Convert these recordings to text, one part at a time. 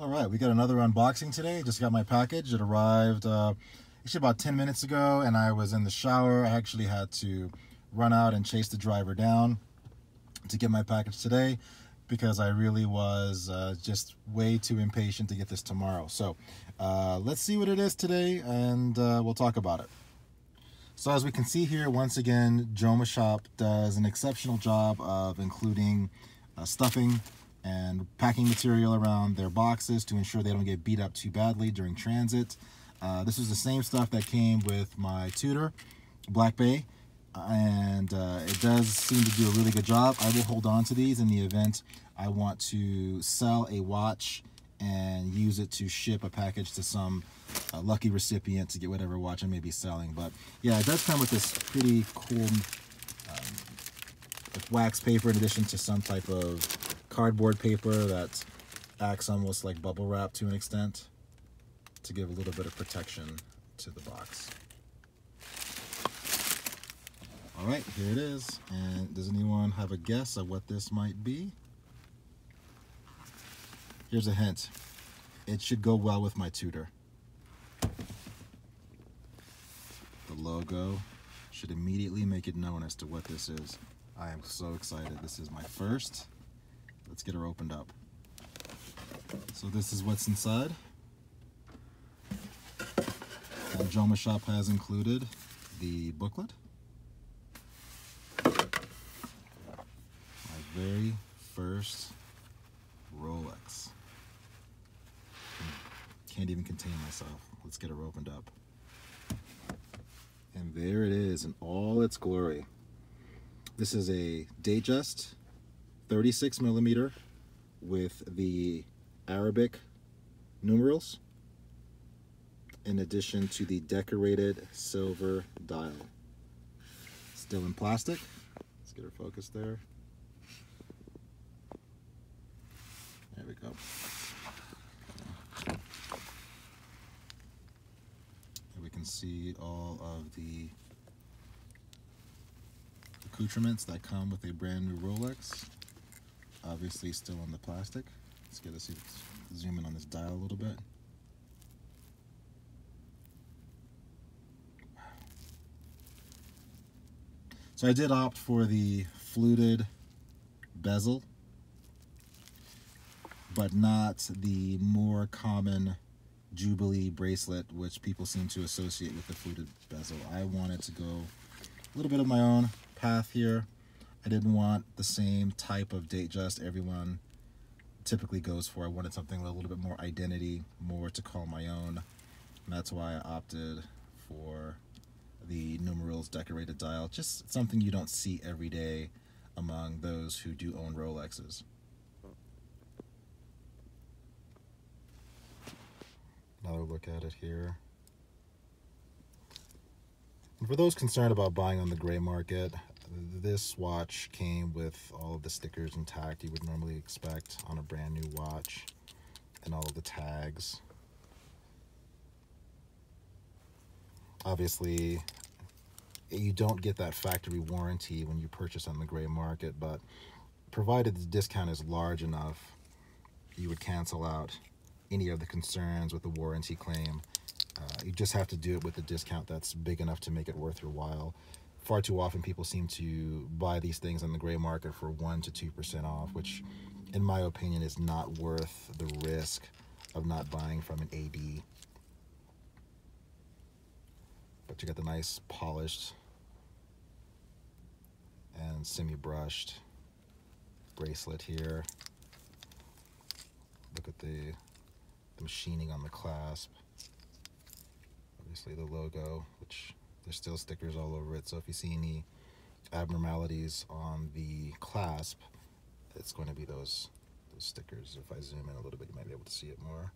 All right, we got another unboxing today. Just got my package. It arrived actually about 10 minutes ago, and I was in the shower. I actually had to run out and chase the driver down to get my package today because I really was just way too impatient to get this tomorrow. So let's see what it is today, and we'll talk about it. So as we can see here, once again, Joma Shop does an exceptional job of including stuffing and packing material around their boxes to ensure they don't get beat up too badly during transit. This is the same stuff that came with my Tudor Black Bay, and it does seem to do a really good job. I will hold on to these in the event I want to sell a watch and use it to ship a package to some lucky recipient to get whatever watch I may be selling. But yeah, it does come with this pretty cool wax paper in addition to some type of cardboard paper that acts almost like bubble wrap to an extent to give a little bit of protection to the box. All right, here it is. And does anyone have a guess of what this might be? Here's a hint. It should go well with my Tudor. The logo should immediately make it known as to what this is. I am so excited. This is my first. Let's get her opened up. So this is what's inside. And Joma Shop has included the booklet. My very first Rolex. Can't even contain myself. Let's get her opened up. And there it is in all its glory. This is a Datejust 36mm with the Arabic numerals in addition to the decorated silver dial. Still in plastic. Let's get her focused there. There we go. Here we can see all of the accoutrements that come with a brand new Rolex. Obviously still in the plastic. Let's get a zoom in on this dial a little bit. So I did opt for the fluted bezel, but not the more common Jubilee bracelet, which people seem to associate with the fluted bezel. I wanted to go a little bit of my own path here. I didn't want the same type of Datejust everyone typically goes for. I wanted something with a little bit more identity, more to call my own. And that's why I opted for the numerals decorated dial. Just something you don't see every day among those who do own Rolexes. Another look at it here. And for those concerned about buying on the gray market, this watch came with all of the stickers intact you would normally expect on a brand new watch, and all of the tags. Obviously, you don't get that factory warranty when you purchase on the gray market, but provided the discount is large enough, you would cancel out any of the concerns with the warranty claim. You just have to do it with a discount that's big enough to make it worth your while. Far too often people seem to buy these things on the gray market for 1 to 2% off, which in my opinion is not worth the risk of not buying from an AD. But you got the nice polished and semi-brushed bracelet here. Look at the machining on the clasp. Obviously the logo, which there's still stickers all over it, so if you see any abnormalities on the clasp, it's going to be those stickers. If I zoom in a little bit, you might be able to see it more.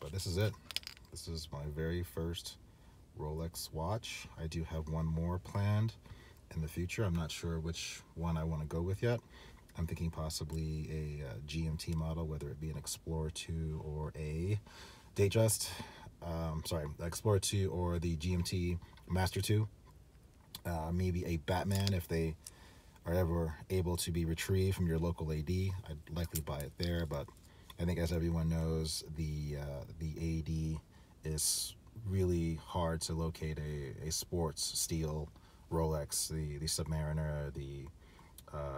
But this is it. This is my very first Rolex watch. I do have one more planned in the future. I'm not sure which one I want to go with yet. I'm thinking possibly a GMT model, whether it be an Explorer 2 or a Datejust. Explorer 2 or the GMT Master 2. maybe a Batman if they are ever able to be retrieved from your local AD. I'd likely buy it there, but I think, as everyone knows, the AD is really hard to locate a sports steel Rolex. The Submariner, the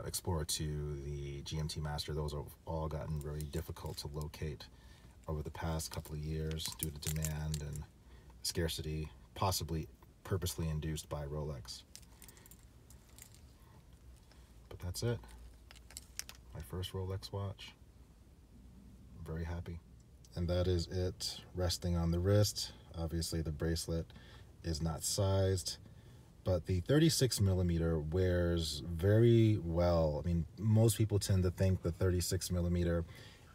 Explorer 2, the GMT Master, those have all gotten very difficult to locate over the past couple of years due to demand and scarcity, possibly purposely induced by Rolex. But that's it. My first Rolex watch. I'm very happy. And that is it. Resting on the wrist. Obviously the bracelet is not sized, but the 36 millimeter wears very well. I mean, most people tend to think the 36 millimeter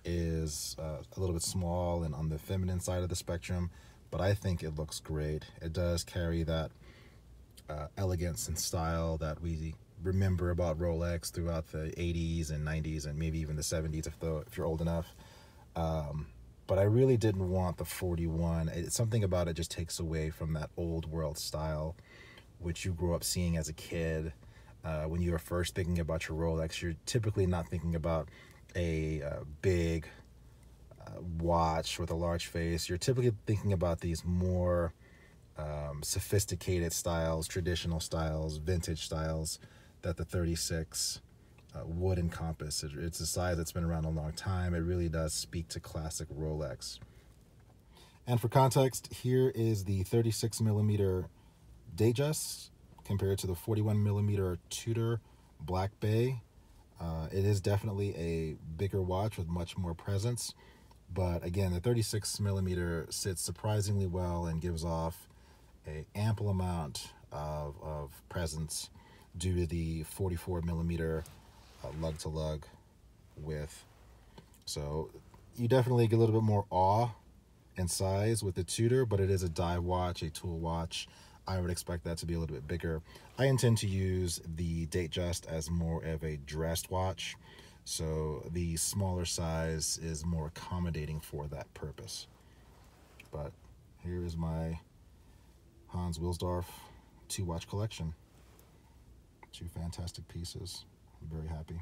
is a little bit small and on the feminine side of the spectrum, but I think it looks great. It does carry that elegance and style that we remember about Rolex throughout the 80s and 90s and maybe even the 70s if you're old enough. But I really didn't want the 41. Something about it just takes away from that old world style, which you grew up seeing as a kid. When you were first thinking about your Rolex, you're typically not thinking about a big watch with a large face. You're typically thinking about these more sophisticated styles, traditional styles, vintage styles that the 36 would encompass. It's a size that's been around a long time. It really does speak to classic Rolex. And for context, here is the 36 millimeter Datejust compared to the 41 millimeter Tudor Black Bay. It is definitely a bigger watch with much more presence, but again, the 36 millimeter sits surprisingly well and gives off an ample amount of presence due to the 44 millimeter lug to lug width. So you definitely get a little bit more awe and size with the Tudor, but it is a dive watch, a tool watch. I would expect that to be a little bit bigger. I intend to use the Datejust as more of a dressed watch, so the smaller size is more accommodating for that purpose. But here is my Hans Wilsdorf 2-watch collection. 2 fantastic pieces. I'm very happy.